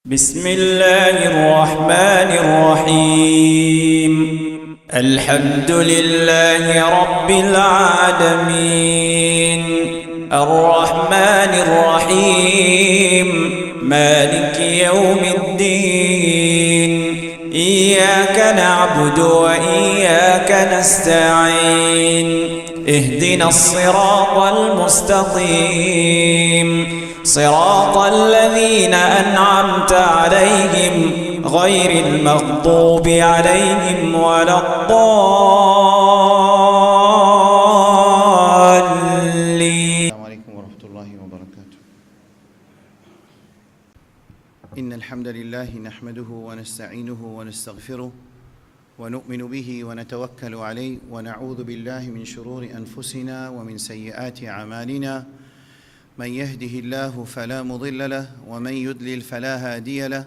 بسم الله الرحمن الرحيم. الحمد لله رب العالمين، الرحمن الرحيم، مالك يوم الدين. إياك نعبد وإياك نستعين، اهدنا الصراط المستقيم، صراط الذين أنعمت عليهم غير المغضوب عليهم ولا الضالين. السلام عليكم ورحمة الله وبركاته. إن الحمد لله نحمده ونستعينه ونستغفره ونؤمن به ونتوكل عليه ونعوذ بالله من شرور أنفسنا ومن سيئات أعمالنا. من يهده الله فلا مضل له ومن يضلل فلا هادي له،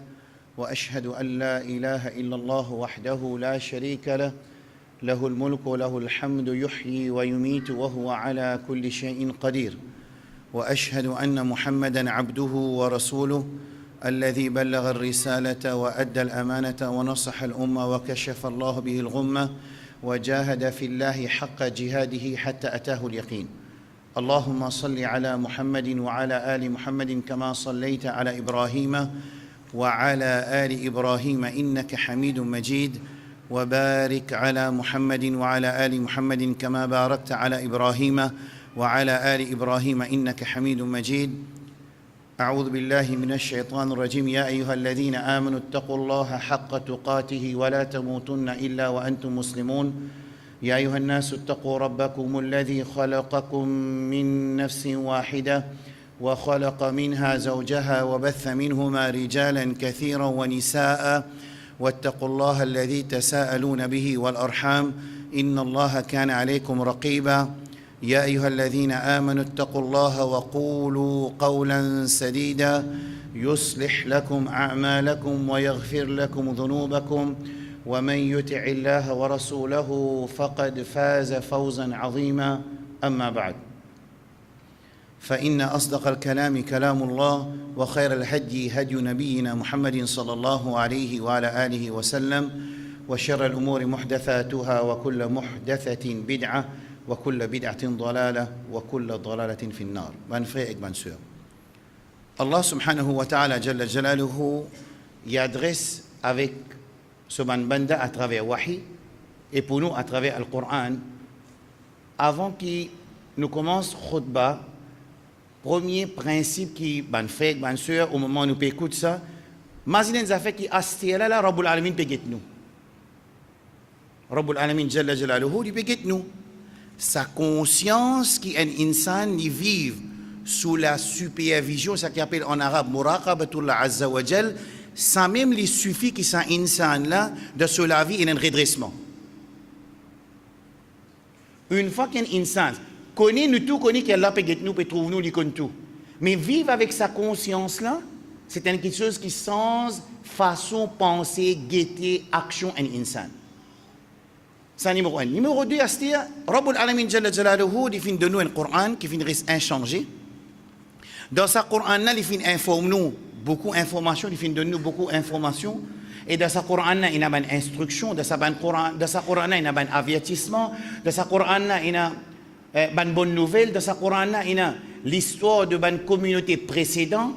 وأشهد أن لا إله إلا الله وحده لا شريك له، له الملك وله الحمد، يحيي ويميت وهو على كل شيء قدير. وأشهد أن محمدًا عبده ورسوله الذي بلغ الرسالة وأدى الأمانة ونصح الأمة وكشف الله به الغمة وجاهد في الله حق جهاده حتى أتاه اليقين. اللهم صل على محمد وعلى آل محمد كما صليت على إبراهيم وعلى آل إبراهيم إنك حميد مجيد، وبارك على محمد وعلى آل محمد كما باركت على إبراهيم وعلى آل إبراهيم إنك حميد مجيد. أعوذ بالله من الشيطان الرجيم. يا أيها الذين آمنوا اتقوا الله حق تقاته ولا تموتن إلا وأنتم مسلمون. يا أيها الناس اتقوا ربكم الذي خلقكم من نفس واحدة وخلق منها زوجها وبث منهما رجالا كثيرا ونساء، واتقوا الله الذي تساءلون به والأرحام إن الله كان عليكم رقيبا. يا أيها الذين آمنوا اتقوا الله وقولوا قولا سديدا يصلح لكم أعمالكم ويغفر لكم ذنوبكم، ومن يطع الله ورسوله فقد فاز فوزا عظيما. أما بعد، فإن أصدق الكلام كلام الله، وخير الهدي هدي نبينا محمد صلى الله عليه وعلى آله وسلم، وشر الأمور محدثاتها، وكل محدثة بدعة، وكل بدعة ضلالة، وكل ضلالة في النار. Mes frères et mes sœurs, Allah subhanahu wa ta'ala jalla jalaluhu y adresse avec ce banda à travers Wahi et pour nous à travers le Coran. Avant qu'il nous commence khutbah, premier principe qui ban frère ban sœur au moment où nous écoute ça, mazinen za fait qui astiyala la Rabbul Alamin peget nous. Rabbul Alamin jalla jalaluhu di peget nous. Sa conscience qui un insan qui vive sous la supervision, ça qui appelle en arabe muraqabatullah azza wa jal, ça même il suffit que ça insan là de se laver et un redressement. Une fois qu'un insan connaît nous tout, connaît qu'Allah peut guetter nous, peut trouver nous, il connaît tout. Mais vivre avec sa conscience là, c'est quelque chose qui sans façon penser, guetter, action un insan. Ça numéro 1. Numéro 2, c'est-à-dire Rabbul Alamin Jalla Jalaluhu il finit de nous un Coran qui finit reste inchangé. Dans sa Coran là, il finit informe nous beaucoup d'informations, il finit de nous beaucoup d'informations. Et dans sa Coran là, il y a une instruction, dans sa Coran là, il y a un avertissement, dans sa Coran là, il y a une bonne nouvelle, dans sa Coran là, il y a l'histoire de une communauté précédente.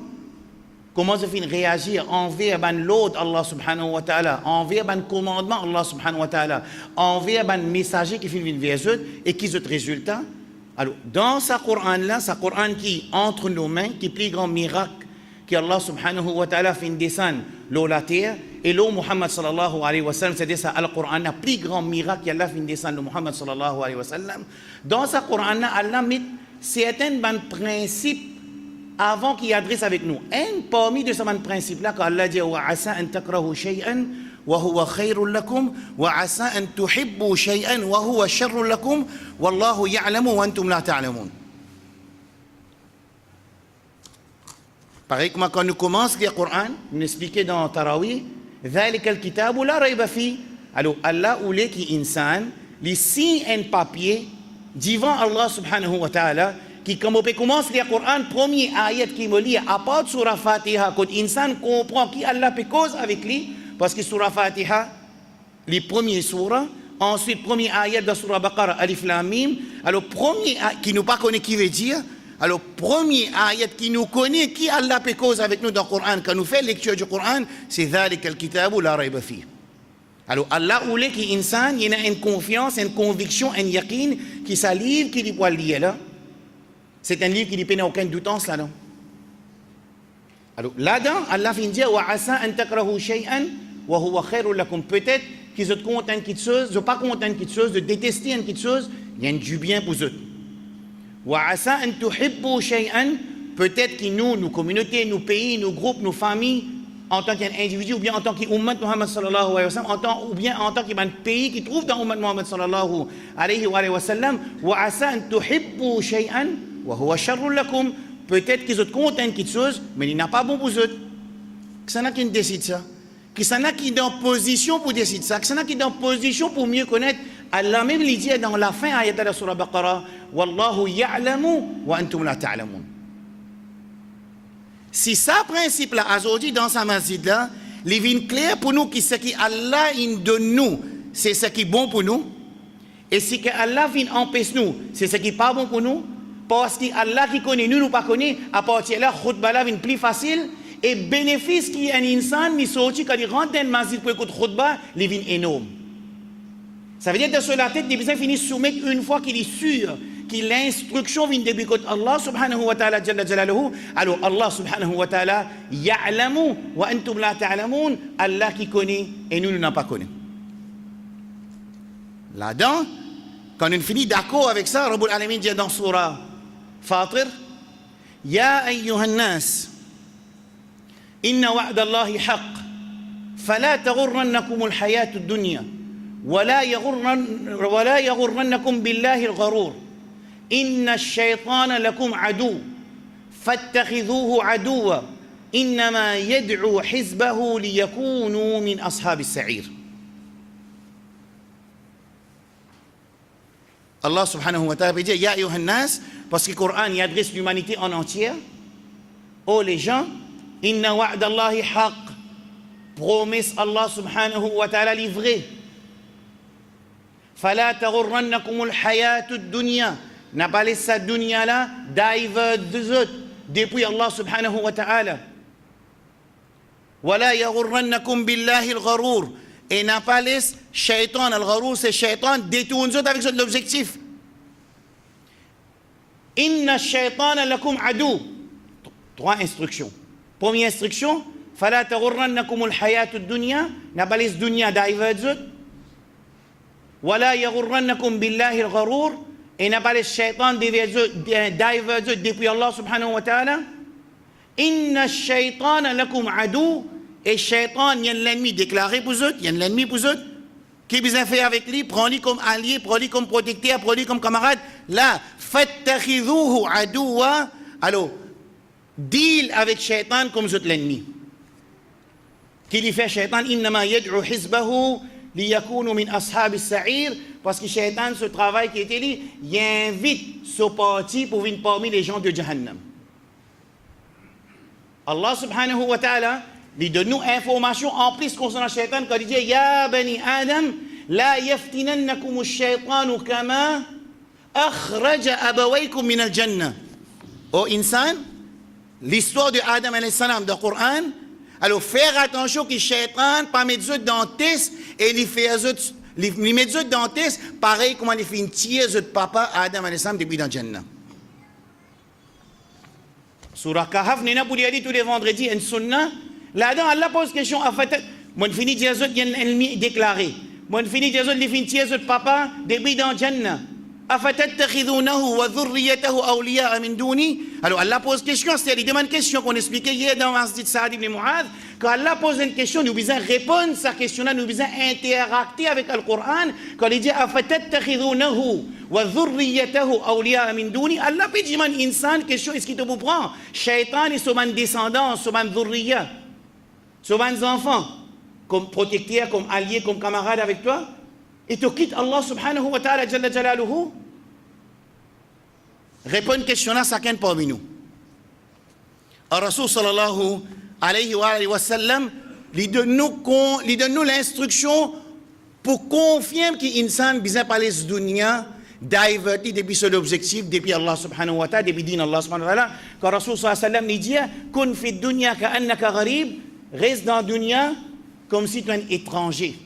Comment se fait réagir envers l'autre Allah subhanahu wa ta'ala, envers le commandement Allah subhanahu wa ta'ala, envers le messager qui fait vers eux et qui ont résultat. Alors, dans sa Coran là, sa Coran qui entre nos mains, qui est le plus grand miracle que Allah subhanahu wa ta'ala fait descendre l'eau la terre, et l'eau Muhammad sallallahu alayhi wa sallam, c'est ça, le Coran, le plus grand miracle qu'Allah fait descendre le Muhammad sallallahu alayhi wa sallam. Dans sa Coran là, Allah met certains principes avant qu'il adresse avec nous. Un parmi de ces principes-là, qu'Allah dit wa asa an takrahu shay'an wa huwa khayrun lakum wa asa an tuhibbu shay'an wa huwa sharrun lakum wallahu ya'lamu wa antum la ta'lamun. Pareil que quand nous commençons le Coran, nous expliquons dans Tarawih, dhalika al-kitabu la rayba fi. Alors Allah ou les qui insan, les signes un papier devant Allah subhanahu wa ta'ala qui comme on commence lire le Coran, premier ayat qui me lit à part de surah Fatiha, quand l'insan comprend qui Allah peut cause avec lui, parce que surah Fatiha, les premiers surahs, ensuite premier ayat de surah Baqara, Alif Lam Mim, alors premier qui nous pas connaît qui veut dire, alors premier ayat qui nous connaît qui Allah peut cause avec nous dans le Coran, quand nous faisons lecture du Coran, c'est ذلك الكتاب لا ريب فيه. Alors Allah voulait que l'insan ait une confiance, une conviction, un yaqin, qui sa livre qui lui peut lire là. C'est un livre qui ne n'a aucun doute en cela. Non? Alors là-dedans, Allah vient dire wa asa an takrahu shay'an wa huwa khairun lakum. Peut-être qu'ils sont contents de quelque chose, ils sont pas contents de quelque chose, de détester une quelque chose, il y a du bien pour eux. Wa asa an tuhibbu shay'an. Peut-être que nous, nos communautés, nos pays, nos groupes, nos familles, en tant qu'individu ou bien en tant qu'ummat Muhammad sallallahu alayhi wa sallam, ou bien en tant qu'un pays qui trouve dans ummat Muhammad sallallahu alayhi wa sallam, wa asa an tuhibbu shay'an wa huwa sharrun lakum. Peut-être qu'ils sont contents de quelque chose, mais il n'a pas bon pour eux. Que ça n'a qui décide ça. Que ça n'a qui est en position pour décider ça. Que ça n'a qui est en position pour mieux connaître. Allah même lui dit dans la fin ayat de la surah Baqara, wallahu ya'lamu wa antum la ta'lamun. Si ça principe là aujourd'hui dans sa masjid là, il vient clair pour nous que ce qui Allah donne nous, c'est ce qui est bon pour nous. Et si que Allah vient empêcher nous, c'est ce qui n'est pas bon pour nous. Parce que Allah qui connaît nous, nous pas connaît, à partir de là, khutbah là vient plus facile. Et bénéfice qui est un insan, il sorti quand il rentre dans le masjid pour écouter khutbah, il vient énorme. Ça veut dire que sur la tête, il a besoin de finir soumettre une fois qu'il est sûr que l'instruction vient de Allah subhanahu wa ta'ala jalla jalaluhu. Alors Allah subhanahu wa ta'ala ya'lamu wa antum la ta'lamun. Allah qui connaît et nous n'en pas connu. Là-dedans, quand on finit d'accord avec ça, Rabbul Alamin dit dans surah Fatir, Ya ayyuhan nas, inna wa'da Allahi haqq, fala taghurrannakum al-hayatu ad-dunya, ولا يغرنكم بالله الغرور إن الشيطان لكم عدو فاتخذوه عدوا إنما يدعو حزبه ليكونوا من أصحاب السعير. Allah subhanahu wa ta'ala dit Ya ayyuhan nas, parce que le Coran y adresse l'humanité en entière. Oh les gens, inna wa'da Allahi haqq, promesse Allah subhanahu wa ta'ala livrée. فلا تغرنكم الحياة الدنيا, n'a pas laissé cette dunya là divers depuis Allah subhanahu wa ta'ala. ولا يغرنكم بالله الغرور, et n'a pas laissé shaitan, al-gharour c'est shaitan, détourne avec l'objectif. إن الشيطان لكم عدو. Trois instructions. Première instruction, فلا تغرنكم الحياة الدنيا, n'a pas laissé dunya divers. ولا يغرنكم بالله الغرور, et n'a pas les shaitans divergent depuis Allah subhanahu wa ta'ala. Inna shaitan lakum adu, et shaitan il y a l'ennemi déclaré pour eux, il y a l'ennemi pour eux. Qui besoin faire avec lui, prends-lui comme allié, prends-lui comme protecteur, prends-lui comme camarade. Là, fattakhidhuhu aduwa, alors deal avec shaitan comme eux l'ennemi. Qui lui fait shaitan, innama yad'u hizbahu liyakunu min ashab as-sa'ir, parce que shaitan ce travail qui était dit, il invite ce parti pour venir parmi les gens de Jahannam. Allah subhanahu wa ta'ala lui donne nous information en plus concernant shaitan quand il dit Ya bani Adam la yaftinannakum ash-shaytanu kama akhraja abawaykum min al-jannah. Oh insan, l'histoire de Adam alayhi salam dans le Coran. Alors, faire attention que le shaitan pas mettre eux dans le test et les mettre eux dans le test, pareil comme il fait une tiers de papa Adam alayhi salam depuis dans le Jannah. Surah Kahf, nous avons dit tous les vendredis, une sunna. Là-dedans, Allah pose question à fait. Moi, je finis de dire qu'il y a un ennemi déclaré. Moi, je finis de dire qu'il y a une tiers de papa depuis dans le Jannah. Alors Allah pose question, c'est-à-dire il demande une question qu'on expliquait hier dans Masjid Saad ibn Mu'adh. Quand Allah pose une question, nous devons répondre à sa question-là, nous devons interacter avec le Coran. Quand il dit أَفَتَتَّخِذُونَهُ وَذُرِّيَّتَهُ أَوْلِيَاءَ مِن دُونِي, Allah peut dire une insan question, est-ce qu'il te vous prend? Shaitan et son descendant, son dhurriya, son enfants, comme protecteur, comme allié, comme camarade avec toi. Et tu quittes Allah subhanahu wa ta'ala jalla jalaluhu. répond une question là, chacun parmi nous. Le Rasoul sallallahu alayhi wa sallam, il donne nous l'instruction pour confirmer qu'il insan besoin parler de dunya, diverti depuis son objectif, depuis Allah subhanahu wa ta'ala, depuis din Allah subhanahu wa ta'ala. Quand Rasoul sallallahu alayhi wa sallam dit, kun fi dunya ka'annaka gharib, reste dans la dunya comme si tu es un étranger.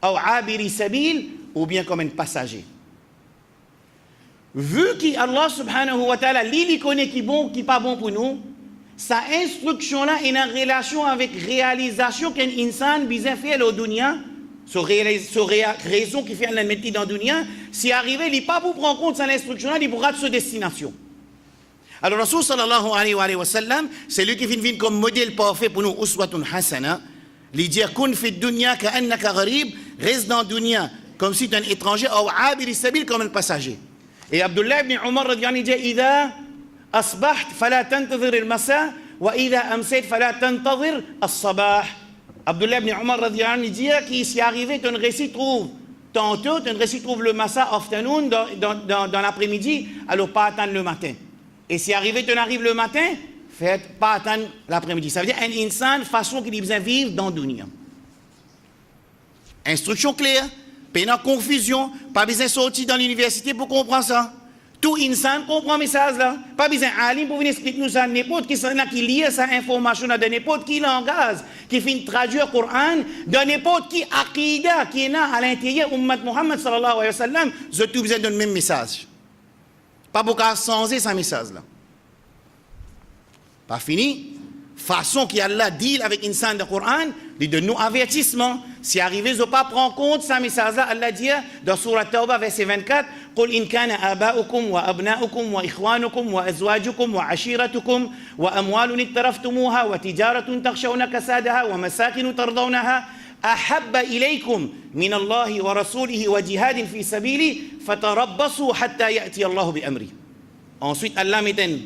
Ou abiri sabil, ou bien comme un passager. Vu qu'Allah subhanahu wa ta'ala, lui connaît qui est bon, qui n'est pas bon pour nous, sa instruction-là est en relation avec réalisation qu'un insan bizarre fait au dunya, raison qui fait un métier dans le dunya, si arrivé, il n'est pas pour prendre compte de l'instruction-là, il pourra de sa destination. Alors, Rasul sallallahu alayhi wa sallam, c'est lui qui vient comme modèle parfait pour nous, uswatun hasana, lui dire, kun fi dunya ka'annaka gharib, reste dans le dunya, comme si tu es un étranger, ou abiri sabil, comme un passager. Et Abdullah ibn Umar radiyallahu anhu dit, Ida asbaht, fala tantazir al-masa, wa ida amsayt, fala tantazir al-sabah. Abdullah ibn Umar radiyallahu anhu dit, qui s'y arrivé, tu récit trouve tantôt, tu récit trouve le masa afternoon, dans l'après-midi, alors pas attendre le matin. Et si arrivé, tu arrives le matin, faites pas attendre l'après-midi. Ça veut dire un insan, façon qu'il besoin vivre dans le dunya. Instruction claire, pas de confusion, pas besoin de sortir dans l'université pour comprendre ça. Tout insan comprend le message là. Pas besoin d'alim pour venir expliquer nous ça. N'importe qui lit cette information dans n'importe qui langage, qui fait traduire le Coran, dans n'importe qui aqida qui est là à l'intérieur de Ummat Muhammad sallallahu alayhi wa sallam, vous avez besoin de le même message. Pas beaucoup à changer ce message là. Pas fini. Façon qu'Allah deal avec l'insan dans le Coran, il donne nous avertissement. Si arrivé, ils ne pas prendre compte de ce message-là, Allah dit dans Surah Tawbah, verset 24, قل إن كان آباؤكم وأبناؤكم وإخوانكم وأزواجكم وعشيرتكم وأموال اقترفتموها وتجارة تخشون كسادها ومساكن ترضونها أحب إليكم من الله ورسوله وجهاد في سبيله فتربصوا حتى يأتي الله بأمره. Ensuite, Allah met un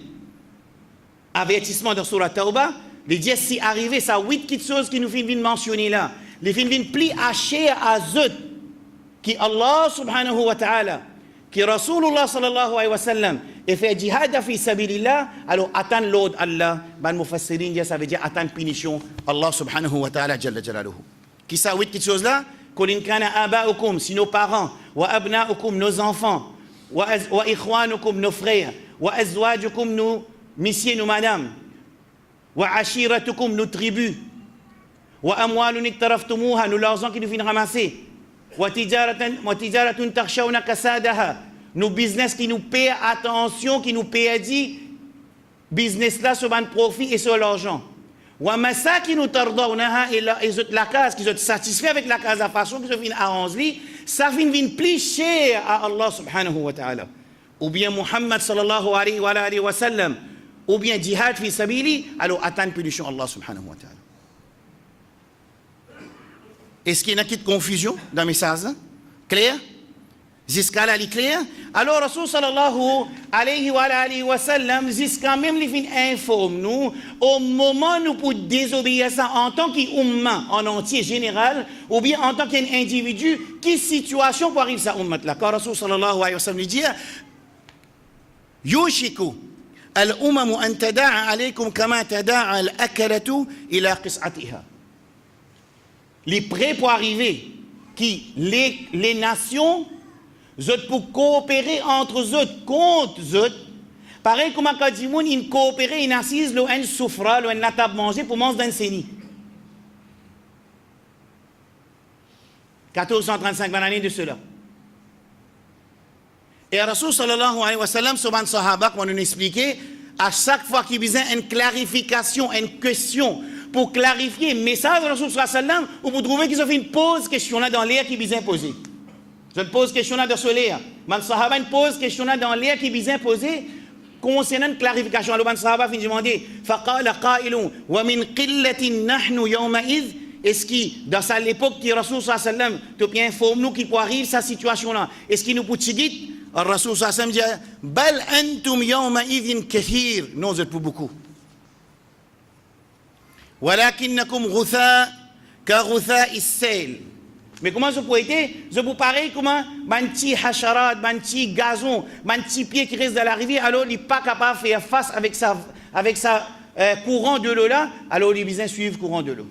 avertissement dans Surah Tawbah. Il dit si arrivé, ça 8 petites choses qui nous viennent mentionner là. Les films viennent pli à cher à zut qui Allah subhanahu wa ta'ala, qui Rasulullah sallallahu alayhi wa sallam, et fait jihad fi sabilillah, alors attendre l'ordre Allah, ban mufassirin, ça veut dire attendre punition Allah subhanahu wa ta'ala jalla jalaluhu. Qui ça 8 petites choses là? Qul in kana aba'ukum, si nos parents, wa abna'ukum, nos enfants, wa ikhwanukum, nos frères, wa azwajukum, nos messieurs, nos madames, wa ashiratukum, nos tribus, wa amwalun iktaraftumuha, nos l'argent qui nous viennent ramasser, wa tijaratun takhshawna kasadaha, nos business qui nous paient attention, qui nous paient dit business là sur un profit et sur l'argent. Wa masakinu tardawnaha, et la case qui sont satisfaits avec la case, la façon qu'ils viennent arranger, ça vient plus cher à Allah subhanahu wa ta'ala. Ou bien Muhammad sallallahu alayhi wa sallam, ou bien jihad fi sabili, alors attendre punition Allah subhanahu wa ta'ala. Est-ce qu'il y a une confusion dans le message? Clair? Jusqu'à là, il est clair? Alors, Rasul sallallahu alayhi wa sallam, jusqu'à même les fins informe nous, au moment où nous pouvons désobéir ça en tant qu'umma en entier général, ou bien en tant qu'un individu, quelle situation pour arriver à ça ummat là? Quand Rasul sallallahu alayhi wa sallam dit, Yushiku al-umamu an tada'a alaykum kama tada'a al-akalatu ila qis'atiha. Les prêts pour arriver, qui les nations, pour coopérer entre eux, contre eux, pareil comme quand ils coopèrent, ils assisent un soufra, une table manger pour manger d'un séni. 1435 années de cela. Et Rasul sallallahu alayhi wa sallam, sur les sahaba, comme on nous expliquait, à chaque fois qu'il y a une clarification, une question, pour clarifier le message de Rasul sallallahu alayhi wa sallam, ou pour trouver qu'ils ont fait une pause question là dans l'air qui vient poser. Je pose question là dans ce l'air. Man sahaba une pose question là dans l'air qui vient poser concernant une clarification. Alors man sahaba vient demander, faqala qailun wa min qillatin nahnu yawma idh. Est-ce que dans cette époque qui Rasul sallallahu alayhi wa sallam, tu bien informe nous qui peut arriver cette situation là. Est-ce qu'il nous peut dire Rasul sallallahu alayhi wa sallam dit bal antum yawma idhin kathir. Non, vous êtes pour beaucoup. ولكنكم غثاء كغثاء السيل Mais comment je pourrais être? Je vous pareil comment un petit hacharat, un petit gazon, un petit pied qui reste dans la rivière, alors il n'est pas capable de faire face avec sa courant de l'eau là, alors il besoin suivre courant de l'eau.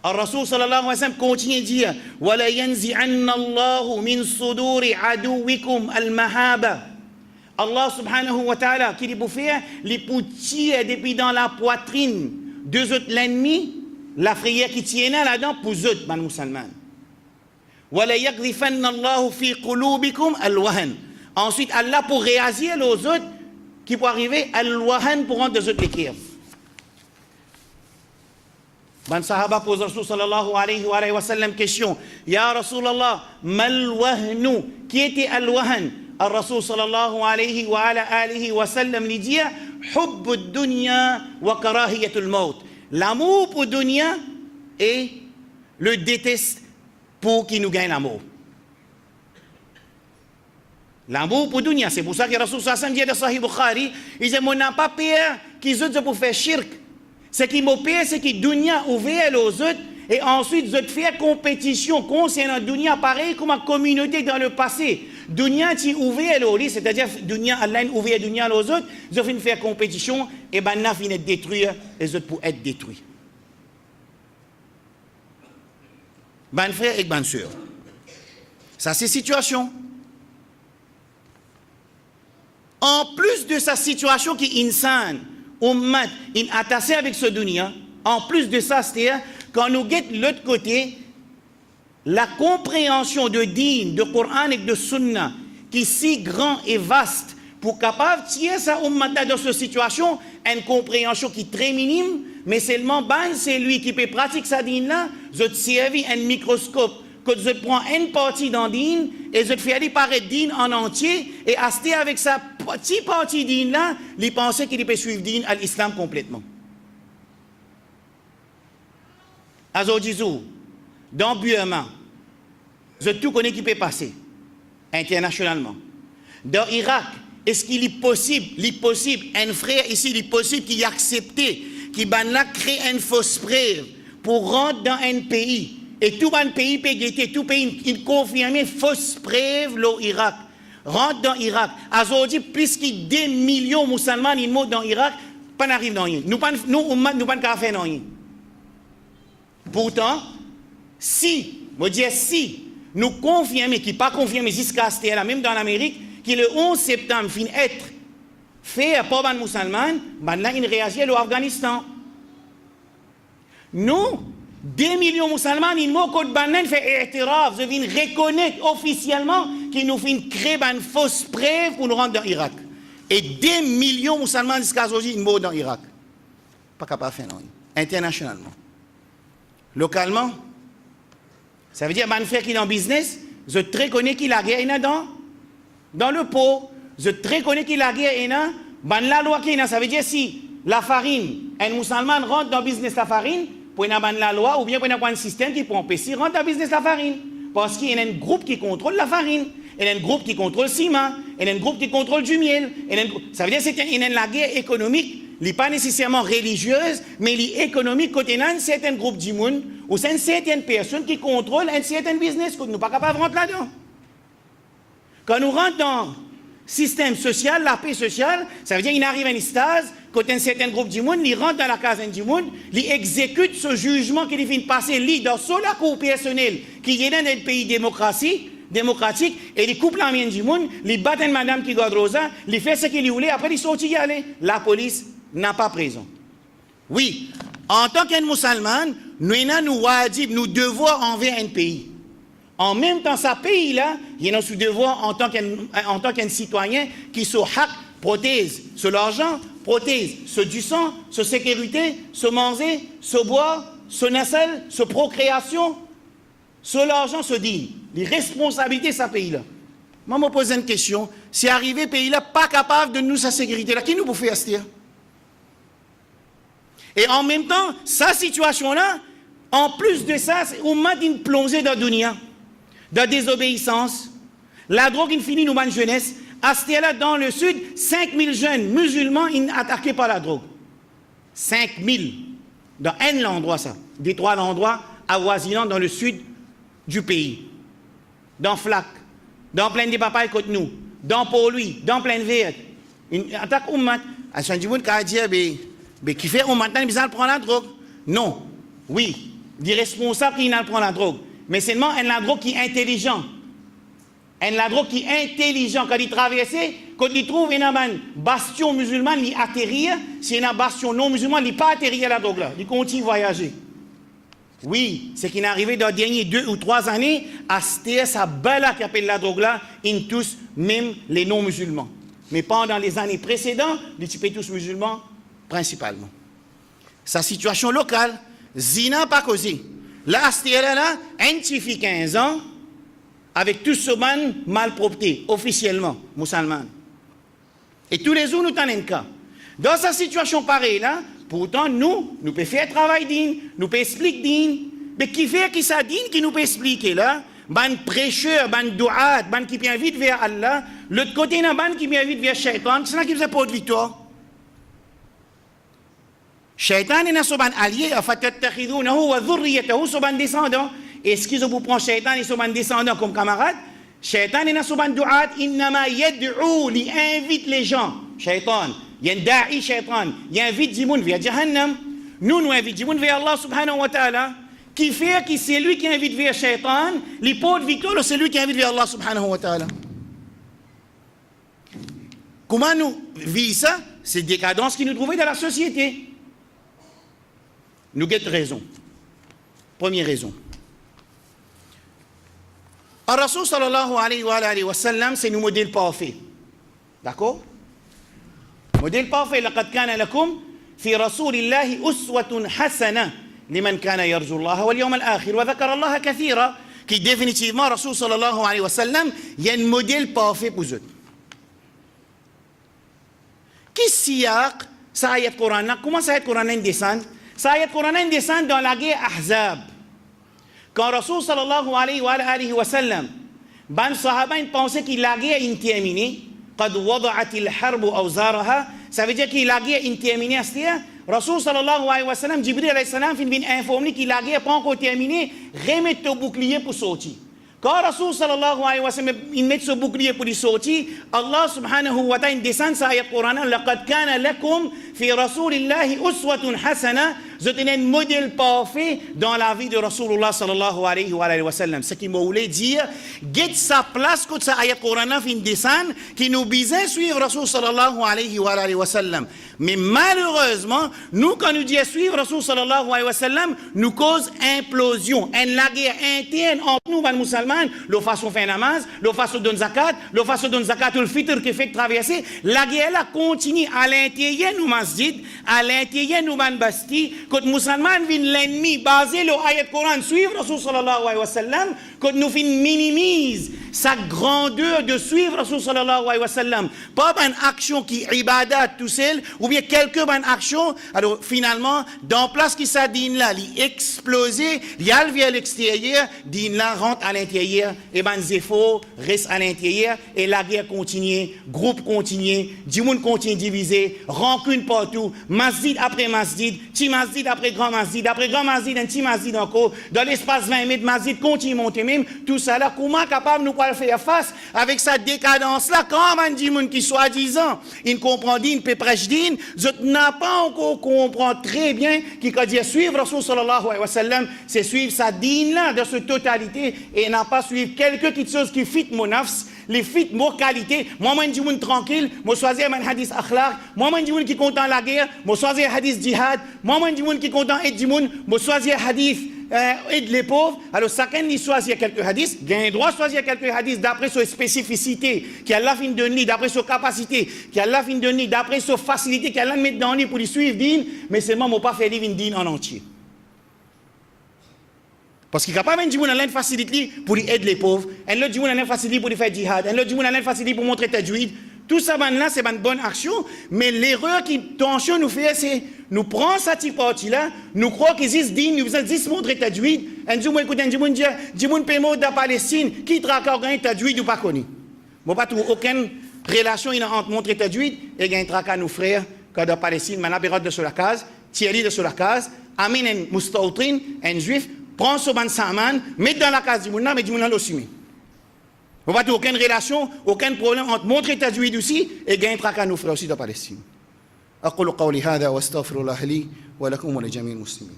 Al-Rasoul sallallahu alayhi wa sallam continue de dire وَلَا يَنْزِعَنَّ اللَّهُ مِنْ صُدُورِ عَدُوِّكُمْ الْمَهَابَ. Allah subhanahu wa ta'ala qui dit pour faire les poutiers depuis dans la poitrine de l'ennemi, la frayeur qui tient là-dedans pour eux, man musulman. وَلَا يَقْذِفَنَّ اللَّهُ فِي قُلُوبِكُمْ الْوَهَنَ. Ensuite Allah pour réagir aux autres qui pour arriver al-wahan pour rendre aux autres l'équerre. Ben sahaba pose Rasul sallallahu alayhi wa sallam question. Ya Rasulallah, mal wahnu, qui était al-wahan? Al-Rasul sallallahu alayhi wa sallam lui dit Hubb ad-dunya wa karahiyatul maut. L'amour pour dunya et le déteste pour qui nous gagne l'amour. L'amour pour dunya, c'est pour ça que Rasul sallallahu alayhi wa sallam dit dans Sahih Bukhari, il dit, on n'a pas peur qu'ils autres pour faire shirk. Ce qui m'opère, c'est que dunya ouvert aux autres et ensuite je fais compétition concernant dunya pareil comme une communauté dans le passé. Dunya qui ouvert aux autres, c'est-à-dire dunya Allah ouvert dunya aux autres, je fais faire compétition et ben na finit détruire les autres pour être détruits. Ben frère et ben sœur. Ça c'est situation. En plus de sa situation qui est insane, ummat, il attaché avec ce dunya. En plus de ça, c'est-à-dire, quand nous guettons l'autre côté, la compréhension de din, de Coran et de Sunna, qui est si grand et vaste, pour capable de tirer sa ummat dans cette situation, une compréhension qui est très minime, mais seulement, c'est lui qui peut pratiquer sa din-là, je servis un microscope, que je prends une partie dans din, et je fais apparaître din en entier, et acheter avec sa petite partie din là, il pensait qu'il peut suivre din à l'islam complètement. Aujourd'hui, dans Burma, je tout connais qui peut passer, internationalement. Dans Irak, est-ce qu'il est possible, un frère ici, il est possible qu'il accepte, qu'il crée une fausse preuve pour rentrer dans un pays, et tout un pays peut guetter, tout pays, il confirme fausse preuve l'Irak. Rentre dans l'Irak. Aujourd'hui, plus que 2 millions de musulmans ils meurent dans l'Irak, pas n'arrive dans rien. Nous ne pouvons pas faire rien. Pourtant, si nous confirmons, qui n'est pas confirmé jusqu'à ce là, même dans l'Amérique, que le 11 septembre finit être fait par les musulmans, là, il réagit à l'Afghanistan. Nous, 2 millions de musulmans, ils m'ont côté banan fait étiraf, je viens reconnaître officiellement qu'ils nous font créer une fausse preuve pour nous rendre dans l'Irak. Et 2 millions de musulmans jusqu'à aujourd'hui, ils meurent dans l'Irak. Pas capable de faire non. Internationalement. Localement, ça veut dire que frère qui est en business, je très connais qui la guerre est dans le pot. Je très connais qui la guerre est la loi qui est ça veut dire si la farine, un musulman rentre dans le business de la farine, pour la loi ou bien pour un système qui peut empêcher de rentrer dans le business de la farine. Parce qu'il y a un groupe qui contrôle la farine, il y a un groupe qui contrôle le ciment, il y a un groupe qui contrôle du miel. Ça veut dire que c'est la guerre économique, elle n'est pas nécessairement religieuse, mais elle est économique quand il y a un certain groupe du monde ou c'est une certaine personne qui contrôle un certain business que nous ne sommes pas capables de rentrer là-dedans. Quand nous rentrons dans le système social, la paix sociale, ça veut dire qu'il arrive à une stase, quand un certain groupe du monde, il rentre dans la case du monde, il exécute ce jugement qu'il vient de passer, dans la cour personnelle, qui est dans un pays démocratique, et il coupe la mienne du monde, il bat une madame qui garde rosa, il fait ce qu'il voulait, après il sort y aller. La police n'a pas raison. Oui, en tant qu'un musulman, nous devons envers un pays. En même temps, ce pays-là, il y a notre devoir en tant qu'un citoyen qui se protège sur l'argent, protège sur du sang, sur sécurité, sur manger, sur boire, sur nasal, sur procréation, sur l'argent, sur digne. Les responsabilités de ce pays-là. Moi, je me pose une question. Si arrivé ce pays-là pas capable de nous sa sécurité-là, qui nous peut faire ça? Et en même temps, sa situation-là, en plus de ça, on m'a dit une plongée dans la dunya, dans la désobéissance. La drogue, il finit nous ma jeunesse. À ce là dans le sud, 5000 jeunes musulmans attaqués par la drogue. 5000. Dans un endroit, ça. Des 3 endroits avoisinants dans le sud du pays. Dans Flac, dans Plaine des Papayes contre nous, dans Port-Louis, dans Plaine Verte. Une attaque Oumat. À ce moment qui a dit, mais qui fait Oumat, il prend la drogue. Non. Oui. Les responsables qui prend la drogue. Mais seulement la drogue qui est intelligent. La drogue qui est intelligent. Quand il traverse, quand il trouve un bastion musulman, il atterrit. Si un bastion non musulman, il n'est pas atterri à la drogue là. Il continue à voyager. Oui, c'est qu'il est arrivé dans les dernières 2 ou 3 années à sa bala qui appelle la drogue là, ils tous, même les non-musulmans. Mais pendant les années précédentes, les types tous musulmans principalement. Sa situation locale, Zina pas causé. Là, là, un petit fille 15 ans, avec tout ce man malpropreté, officiellement, musulman. Et tous les jours, nous avons un cas. Dans sa situation pareille là, pourtant, nous pouvons faire travail digne, nous pouvons expliquer digne. Mais qui fait qui ça digne, qui nous peut expliquer là? Ban prêcheur, ban douat, ban qui invite vers Allah. L'autre côté, ban qui invite vers Shaitan. C'est là qui faisait pas de victoire. Shaitan est son allié, afatattakhidunahu wa dhurriyyatahu, son descendant. Est-ce qu'ils vous prennent Shaitan et son descendant comme camarade? Shaitan est son douat, innama yad'u, il invite les gens. Shaitan. Il y a un da'i shaitan, il invite des gens vers Jahannam. Nous invitons des gens vers Allah subhanahu wa ta'ala. Qui fait que c'est lui qui invite vers shaitan, les pots de victoire, c'est lui qui invite vers Allah subhanahu wa ta'ala. Comment nous vivons ça? C'est décadence qui nous trouve dans la société. Nous avons raison. Première raison. Ar-Rasul sallallahu alayhi wa sallam, c'est nos modèles parfaits. D'accord? modèle parfait لقد كان لكم في رسول الله أسوة حسنة لمن كان يرجو الله واليوم الآخر وذكر الله كثيرا qui définitivement Rasul sallallahu alayhi wa sallam il y a un modèle parfait pour eux. Qui siyaq sa ayat Coran? Comment sa ayat Coran descend? Sa ayat Coran descend dans la guerre Ahzab. Quand Rasul sallallahu alayhi wa sallam ban sahaba pensaient que la guerre est terminée. قد وضعت الحرب أوزارها. Ça veut dire que la guerre est terminée. Rasul sallallahu alayhi wa sallam, Jibril alayhi salam, vient informer que la guerre n'est pas encore terminée. Remettez au bouclier pour sortir. Quand Rasul sallallahu alayhi wa sallam met ce bouclier pour sortir, Allah subhanahu wa ta'ala descend sa ayat Coran. لقد كان لكم في رسول الله أسوة حسنة. Je tenais un modèle parfait dans la vie de Rasulullah sallallahu alayhi wa sallam. Ce qui m'a voulu dire, get sa place quand sa ayat Coran fin descend, qui nous besoin suivre Rasul sallallahu alayhi wa sallam. Mais malheureusement, nous quand nous disons suivre Rasul sallallahu alayhi wa sallam, nous cause implosion. Et la guerre interne entre nous, les musulmans, le façon faire namaz, le façon donner zakat, le façon donner zakat ou le fitr qui fait traverser, la guerre là continue à l'intérieur nous masjid, à l'intérieur nous basti. Quand les musulmans viennent l'ennemi basé le ayat Coran suivre Rasul sallallahu alayhi wa sallam, quand nous minimise sa grandeur de suivre Rasul sallallahu alayhi wa sallam, pas une action qui est ibadat tout seul, ou bien quelques bonnes actions, alors finalement, dans place qui ça dîne là, il explose, il a vers l'extérieur, dîne là rentre à l'intérieur, et ben zéfo reste à l'intérieur, et la guerre continue, groupe continue, du monde continue divisé, rancune partout, masjid après masjid, petit masjid après grand masjid, un petit masjid encore, dans l'espace 20 mètres, masjid continue monter même, tout ça là, comment capable nous pas faire face avec cette décadence là, quand on dit monde qui soi-disant, il comprend il peut prêcher din, je n'ai pas encore comprend très bien qui quand dit suivre Rasul sallallahu alayhi wa sallam, c'est suivre sa din là de sa totalité et n'a pas suivre quelque chose qui fit mon nafs, les fit mon qualité. Moi je dis monde tranquille, moi choisir un hadith akhlaq, moi je dis monde qui content la guerre, moi choisir hadith jihad, moi je dis monde qui content aide du monde, moi choisir hadith aide les pauvres. Alors chacun il choisit quelques hadiths, il a le droit de choisir quelques hadiths d'après sa spécificité, qui a la fin de nuit, d'après sa capacité, qui a la fin de nuit, d'après sa facilité, qui a la mettre dans lui pour lui suivre din, mais seulement moi pas faire vivre din en entier. Parce qu'il n'y a pas même du monde à l'aide facilité pour aider les pauvres, un autre du monde à l'aide facilité pour faire jihad, un autre du monde à l'aide facilité pour montrer tajwid. Tout ça, là, c'est une bonne action, mais l'erreur qui tension nous fait, c'est nous prendre cette partie-là, nous croyons qu'ils disent din, nous faisons 10 montrer tajwid, un jour, écoute, un jour, du monde paie mot de la Palestine, qui traque gagner tajwid ou pas connu. Moi, pas trouve aucune relation entre montrer tajwid et gagner traque à nos frères, quand de la Palestine, maintenant, période de sur la case, Thierry de sur la case, Amin en Moustaoutrin, un juif, prendre ce ban saman, mettre dans la case du mouna, mais du mouna l'assumer. On va pas aucune relation, aucun problème entre montrer tajwid aussi et gagner tracas nos frères aussi de Palestine. أقول قولي هذا واستغفر الله لي ولكم ولجميع المسلمين.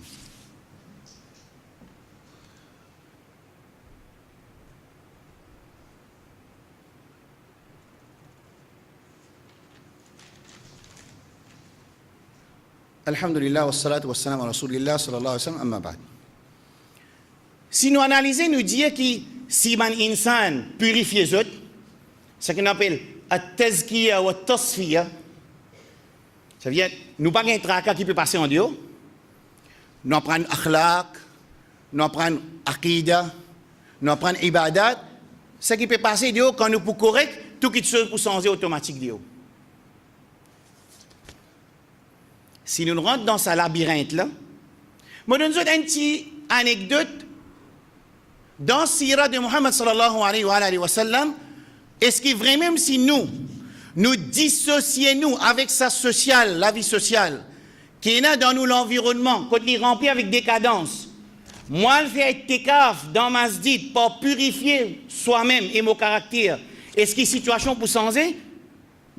الحمد لله والصلاة والسلام على رسول الله صلى الله عليه وسلم أما بعد. Si nous analysons, nous disons que si un insan purifie les autres, ce qu'on appelle at-tazkiya ou at-tasfiya, ça veut dire nous pas un tracas qui peut passer en dehors. Nous apprenons akhlaq, nous apprenons aqida, nous apprenons ibadat. Ce qui peut passer dehors quand nous pouvons correct, tout qui chose pour changer automatique dehors. Si nous rentrons dans ce labyrinthe-là, je donne une petite anecdote dans le sira de Muhammad sallallahu alayhi wa sallam. Est-ce que vraiment si nous dissocions avec sa sociale, la vie sociale, qui est là dans nous l'environnement, quand il est rempli avec décadence, moi je fais itikaf dans ma masjid pour purifier soi-même et mon caractère, est-ce qu'il y a une situation pour changer?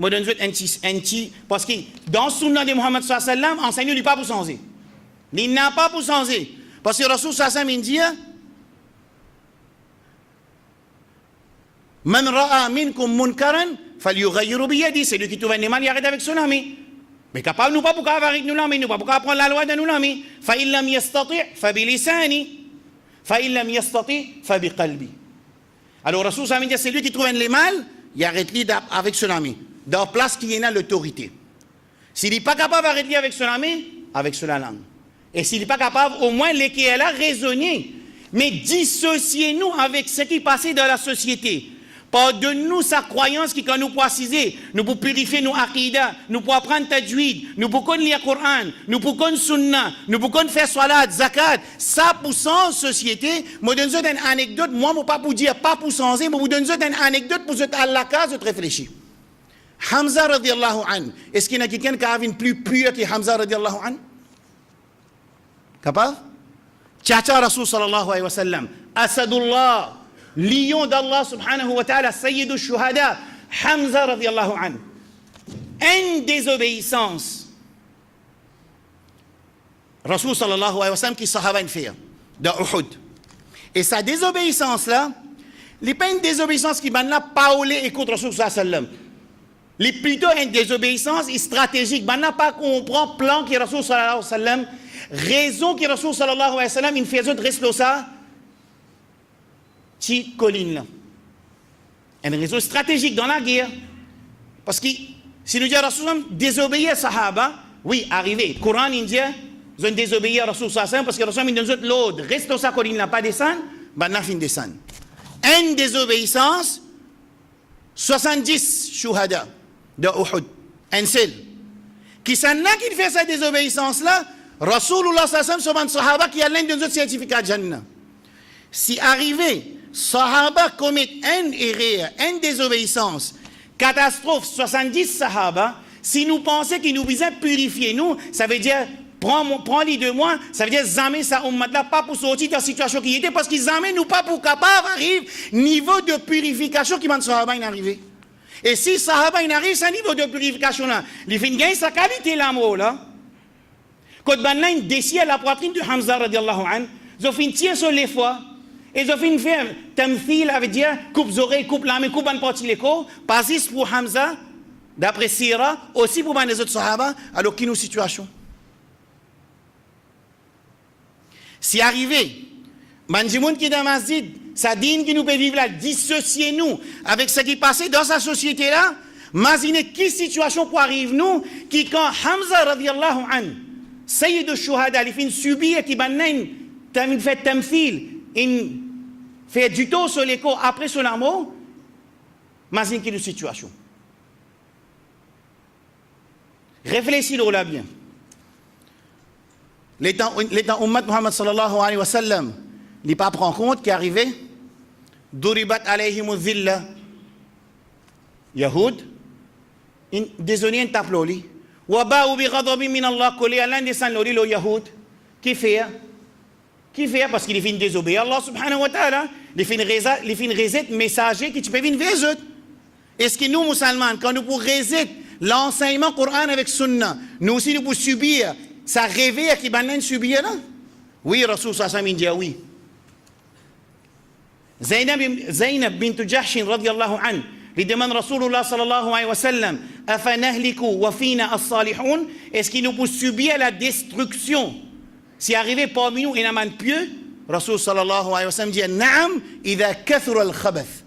Je donne un petit, parce que dans le sunna de Muhammad sallallahu alayhi wa sallam, enseigne lui pas pour changer. Il n'a pas pour changer. Parce que Rasul sallallahu alayhi wa sallam dit Man ra'a minkum munkaran falyughayyiru biyadi, c'est lui qui trouve un mal, il arrête avec son ami. Mais capable nous pas pour avec nous mais nous pas pour prendre la loi de nous ami. Fa in lam yastati' fa bi lisani, fa in lam yastati' fa bi qalbi. Alors Rasul sallallahu alayhi wa sallam dit c'est lui qui trouve un mal, il arrête lui avec son ami. Dans la place qui est là l'autorité. S'il n'est pas capable d'arrêter avec son ami, avec sa langue. Et s'il n'est pas capable, au moins, les qui est là, raisonner. Mais dissociez-nous avec ce qui passait dans la société. Pardonne-nous sa croyance qui, quand nous pouvons assiser, nous pouvons purifier nos aqidah, nous pouvons apprendre tajwid, nous pouvons lire le Coran, nous pouvons sunna, nous pouvons faire salat, zakat. Ça, pour sans société, je vous donne une anecdote, moi, je ne pas pour dire, pas pour changer, mais je vous donne une anecdote pour à la case de réfléchir. Hamza radiallahu an. Est-ce qu'il y a quelqu'un qui a une plus pure que Hamza radiallahu an? Capable? Tchacha Rasul sallallahu alayhi wa sallam. Asadullah. Lion d'Allah subhanahu wa ta'ala. Sayyid al-Shuhada. Hamza radiallahu an. Une désobéissance. Rasul sallallahu alayhi wa sallam qui sahaba fait de Uhud. Et sa désobéissance-là, il n'y a pas une désobéissance qui va là parler et contre Rasul sallallahu alayhi wa sallam. Les plutôt une désobéissance stratégique. Maintenant, pas comprendre plan qui est Rasul sallallahu alayhi wa sallam, raison qui est Rasul sallallahu alayhi wa sallam, il fait autre reste ça, qui colline là. Une raison stratégique dans la guerre. Parce que si nous disons Rasul sallallahu désobéir à Sahaba, oui, arrivé. Coran indien, ils ont désobéi à Rasul sallallahu alayhi wa sallam parce que Rasul sallallahu alayhi wa sallam, l'autre reste ça colline là, pas descendre, maintenant fin descendre. Une désobéissance, 70 shuhada de Uhud, un seul. Qui s'en a qui fait cette désobéissance-là, Rasulullah sallallahu alayhi wa sallam, sahaba qui a l'un de nos certificats de Jannah. Si arrivé, sahaba commet une erreur, une désobéissance, catastrophe, 70 sahaba, si nous pensons qu'ils nous visent purifier nous, ça veut dire, prends-les de moi, ça veut dire, jamais ça ummat-là, pas pour sortir de la situation qui était, parce qu'ils jamais nous pas pour capable arrive, niveau de purification qui m'a sahaba arrivé. Et si Sahaba il arrive à ce niveau de purification là, il fait gagner sa qualité l'amour là. Quand il déchire la poitrine de Hamza radiallahu an, ils ont fait tirer sur les foies, et ils ont fait faire tamthil, avec dire coupe oreilles, coupe la main, coupe un parti les corps, pas juste pour Hamza, d'après Sira, aussi pour les autres Sahaba, alors qu'il nous situation. Si arrivé, Manjimoun qui est dans la masjid, ça dit que nous pouvons vivre là, dissocier-nous avec ce qui passait dans sa société-là. Imaginez quelle situation pour arriver nous, qui quand Hamza radiallahu an, Sayyid al-Shuhada, il fait subir et qui fait tamthil, il fait du tout sur l'écho après son amour, imaginez quelle situation. Réfléchis-le là bien. L'état ummat Muhammad sallallahu alayhi wa sallam, il pas prend compte qui arrivait. Duribat alayhimu dhilla. Yahoud. Désolé, un taploli. Wa ba'u bi ghadabin min Allah, collé à l'un des saints loli, le Yahoud. Qui fait? Qui fait? Parce qu'il est fin désobéir Allah subhanahu wa ta'ala. Il fin réset messager qui tu peux venir vers eux. Est-ce que nous, musulmans, quand nous pouvons réset l'enseignement Coran avec Sunna, nous aussi nous pouvons subir, ça réveille qui va subir là? Oui, Rasul sallallahu alayhi wa sallam dit oui. Zainab bint Jahsh radiyallahu anha lui demande Rasulullah sallallahu alayhi wa sallam, afanahliku wa fina as-salihun, est-ce qu'il nous peut subir la destruction si arrivé parmi nous un amant pieux? Rasul sallallahu alayhi wa sallam dit na'am idha kathura al-khabath.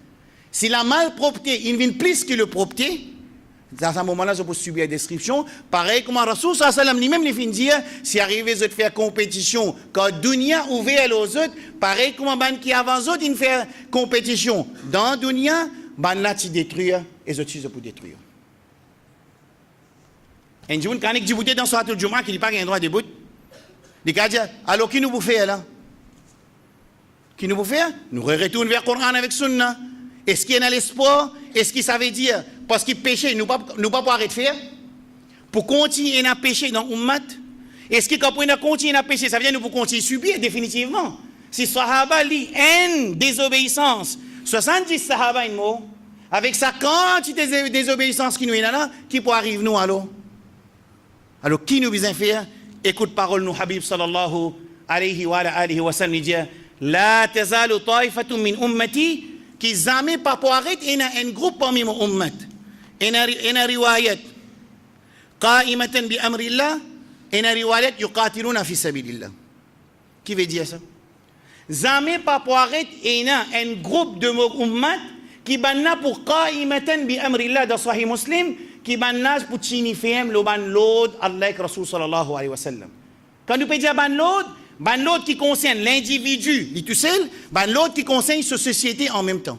Si la malpropreté il vient plus que le propreté, dans ce moment-là, je peux subir la description. Pareil comme Rasul sallallahu alayhi wa sallam lui-même il vient dire, si arrivé de faire compétition, quand dunya ouvert aux autres, pareil comme ban qui avant eux, ils font compétition. Dans dunya, ban là tu détruire et autres choses pour détruire. Un jour, quand il dit dans Suratul Jumu'ah qu'il n'a pas un droit de bout, il dit alors qui nous peut faire là? Qui nous peut faire? Nous retournons vers le Coran avec Sunna. Est-ce qu'il y a l'espoir? Est-ce que ça veut dire parce qu'il péché, nous ne pouvons pas arrêter de faire? Pour continuer à pécher dans l'ummat? Est-ce que quand on continue à pécher, ça veut dire que nous pouvons continuer à subir définitivement? Si Sahaba lit une désobéissance, 70 Sahaba une mot, avec sa quantité de désobéissance qui nous est là, qui peut arriver nous alors? Alors qui nous besoin faire? Écoute parole nous Habib sallallahu alayhi wa sallam dit la tazalu ta'ifatun min ummati qui jamais pas pour arrêter un groupe parmi mon ummat ina riwayat qa'imatan bi amrillah ina riwayat yuqatiluna fi sabilillah. Qui veut dire ça? Jamais pas pour arrêter un groupe de mon ummat qui banna pour qa'imatan bi amrillah dans Sahih Muslim qui banna pour signifier le ban l'autre Allah et Rasul sallallahu alayhi wa sallam. Quand nous peut dire ban l'autre qui concerne l'individu, dit tout seul, ban l'autre qui concerne sa société en même temps.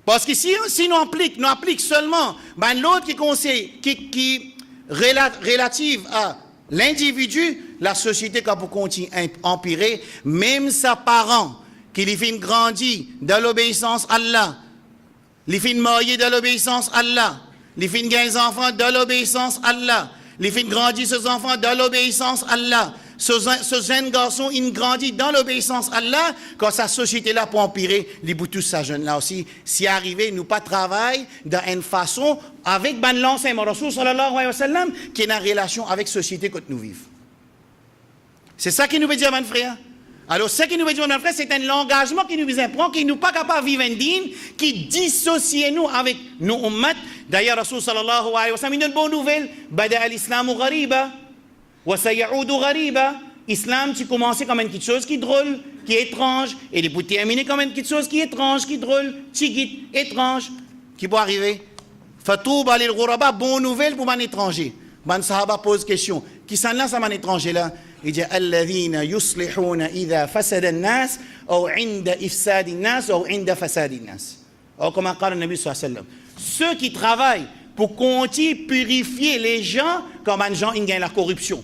Parce que si nous appliquons seulement ban l'autre qui concerne, qui relative à l'individu, la société quand pour continuer à empirer, même sa parent qui lui fait grandir dans l'obéissance à Allah, lui fait marier dans l'obéissance à Allah, lui fait gagner des enfants dans l'obéissance à Allah, lui fait grandir ses enfants dans l'obéissance à Allah. Ce jeune garçon, il grandit dans l'obéissance à Allah, quand sa société là pour empirer, les boutous sa jeune là aussi, si arrivé, nous pas travailler dans une façon avec ban l'enseignement Rasul sallallahu alayhi wa sallam, qui est en relation avec la société que nous vivons. C'est ça qui nous veut dire, mon frère. Alors, ce qui nous veut dire, mon frère, c'est un engagement qui nous prend, qui nous pas capable de vivre un digne, qui dissocie nous avec nos ummat. D'ailleurs, Rasul sallallahu alayhi wa sallam, il a une bonne nouvelle. Bada al-islamu ghariba. Islam, tu commences comme une petite chose qui est drôle, qui est étrange, et tu terminer comme une petite chose qui est étrange, qui est drôle, tigit, étrange, qui peut arriver. Fatouba lil ghuraba, bonne nouvelle pour un étranger. Ban Sahaba pose question. Qui s'en là, ça un étranger là? Il dit alladhina yuslihuna idha fasada an-nas ou inda ifsadi an-nas ou inda fasadi an-nas. Ou comme a dit le Nabi sallallahu alayhi wa sallam. Ceux qui travaillent pour continuer purifier les gens comme un gens qui gagnent la corruption.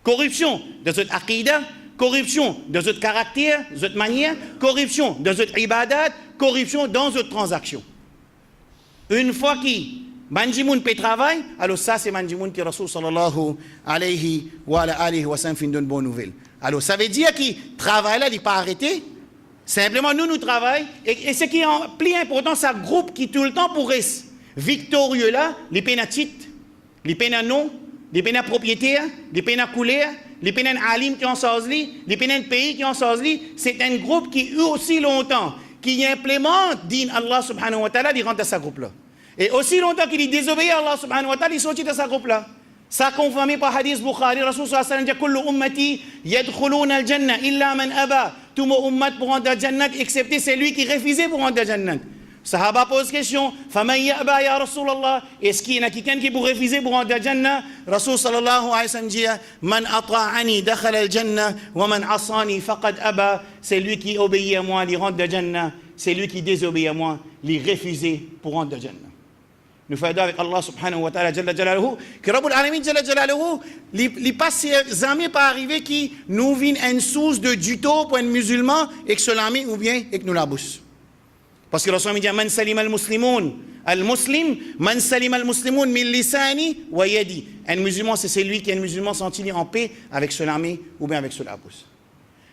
Corruption de votre aqidah, corruption de votre caractère, de votre manière, corruption de votre ibadat, corruption dans votre transaction. Une fois que Manjimoun peut travailler, alors ça c'est Manjimoun qui Rasul sallallahu alayhi wa sallam fait une bonne nouvelle. Alors ça veut dire que travail là, il n'est pas arrêté. Simplement nous travaillons. Et ce qui est plus important, c'est un groupe qui tout le temps pour rester victorieux là, les peines à titre, les peines à nom, les peines à propriétaire, les peines à couleur, les peines à alim qui ont sorti, les peines à pays qui ont sorti, c'est un groupe qui aussi longtemps, qui implémente din Allah subhanahu wa ta'ala, il rentre dans ce groupe-là. Et aussi longtemps qu'il désobéit à Allah subhanahu wa ta'ala, il sortit de ce groupe-là. Ça confirmé par hadith Bukhari, Rasul sallallahu alayhi wa sallam dit kullu ummati yadkhuluna al-jannah illa man aba. Tout mon ummat pour rentrer dans le jannat, excepté celui qui refusait pour rentrer dans le jannat. Sahaba pose question, faman ya'ba ya Rasulallah, est-ce qu'il y a quelqu'un qui peut refuser pour rentrer dans le jannah? Rasul sallallahu alayhi wa sallam dit man ata'ani dakhala al-jannah wa man asani faqad aba. C'est lui qui obéit à moi, il rentre dans le jannah. C'est lui qui désobéit à moi, il refuse pour rentrer dans le jannah. Nous faisons avec Allah subhanahu wa ta'ala jalla jalaluhu que Rabbul Alamin jalla jalaluhu les pas jamais pas arrivé qui nous vient une source de duto pour un musulman et que cela ou bien et que nous la bouche. Parce que Rasul dit man salim al-muslim man salim al-muslimun min lisani wa yadi. Un musulman c'est celui qui est un musulman senti en paix avec cela ou bien avec cela bouche.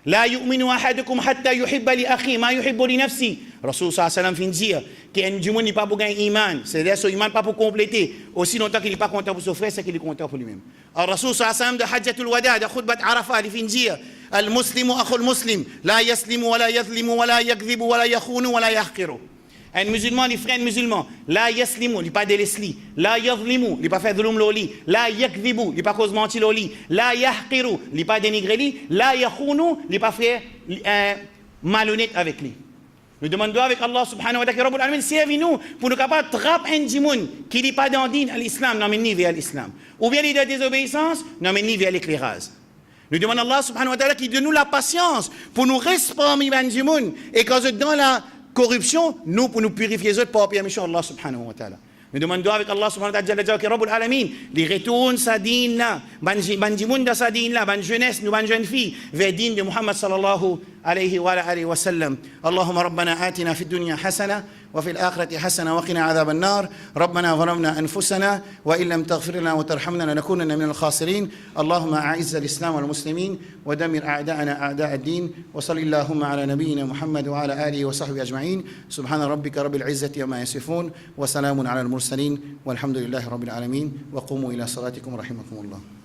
لا يؤمن أحدكم حتى يحب لأخيه ما يحب لنفسه. Rasul sallallahu alayhi wa sallam fin dire qu'un du monde n'est pas pour gagner iman, c'est-à-dire son iman pas pour compléter, aussi longtemps qu'il n'est pas content pour son frère, c'est qu'il est content pour lui-même. Alors Rasul sallallahu alayhi wa sallam de Hajjatul Wada, de Khutbat Arafah, il fin dire المسلم أخو المسلم لا يسلم ولا يظلم ولا يكذب ولا يخون ولا يحقر. Un musulman, les frères musulmans, la yaslimu, il n'est pas délaissé, la yadlimu, il n'est pas fait dhulum loli, la yakdhibu, il n'est pas cause menti loli, la yahqiru, il n'est pas dénigré, la yakhunu, il n'est pas fait malhonnête avec lui. Nous demandons avec Allah subhanahu wa ta'ala, Rabbul Alamin, servez-nous pour nous capables de trapper un djimoun qui n'est pas dans le din à l'islam, non mais ni vers l'islam. Ou bien il est de désobéissance, non mais ni vers l'éclairage. Nous demandons à Allah subhanahu wa ta'ala qui donne nous la patience pour nous respecter un djimoun et quand dans la corruption, nous pour nous purifier les autres par permission Allah subhanahu wa ta'ala. Nous demandons avec Allah subhanahu wa ta'ala que Rabbul Alamin, les retourne sa dîne là, ban djimoun da sa dîne là, ban jeunesse, nous ban jeunes filles, vers dîne de Muhammad sallallahu alayhi wa sallam. Allahumma rabbana atina fid dunya hasana وفي الآخرة حسنة وقنا عذاب النار ربنا ظلمنا أنفسنا وإن لم تغفر لنا وترحمنا لنكونن من الخاسرين اللهم أعز الإسلام والمسلمين ودمر أعداءنا أعداء الدين وصل اللهم على نبينا محمد وعلى آله وصحبه أجمعين سبحان ربك رب العزة وما يصفون وسلام على المرسلين والحمد لله رب العالمين وقوموا إلى صلاتكم رحمكم الله.